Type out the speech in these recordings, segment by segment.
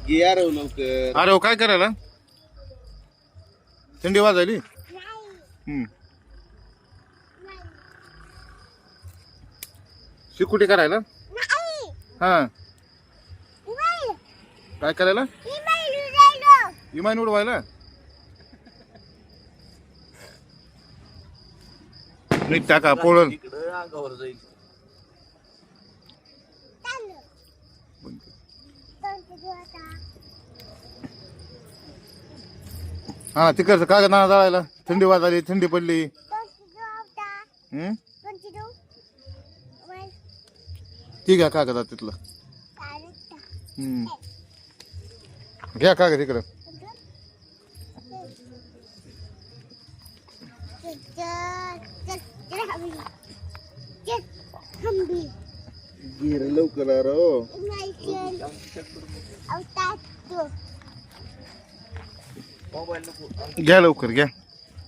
गियार लवकर. अरे हो काय करायला थंडी वाजायली. शिकुटी करायला. हा काय करायला इमान उडवायला. नीट टाका पोळण. इकडं अंगावर जाईल. हा तिकडचं कागद ना जाळायला. थंडी वाजायली थंडी पडली. ठीक आहे कागद तिथलं. घ्या कागद इकडं. गिर लवकर आ रो. घ्या लवकर घ्या.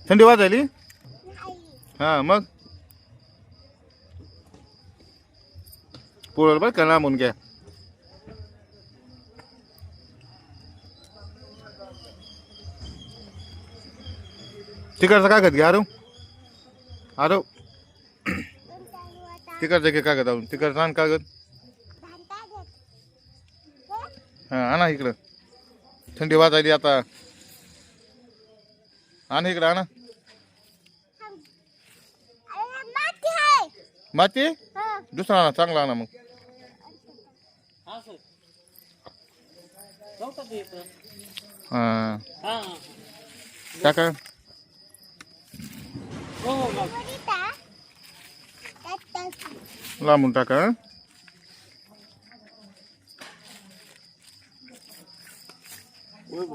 थंडी वाजायली. हा मग पोळल बरं का लांबून घ्या. तिकडचा कागद घ्या. आरो आरो तिकडचा घे कागद. आवून तिकडचा आण कागद. हा आणा इकडं. थंडी वाजायली आता. आणा इकडं आणा. माती दुसरा आणा चांगला आणा. मग हा टाका. लांबून टाका. ओय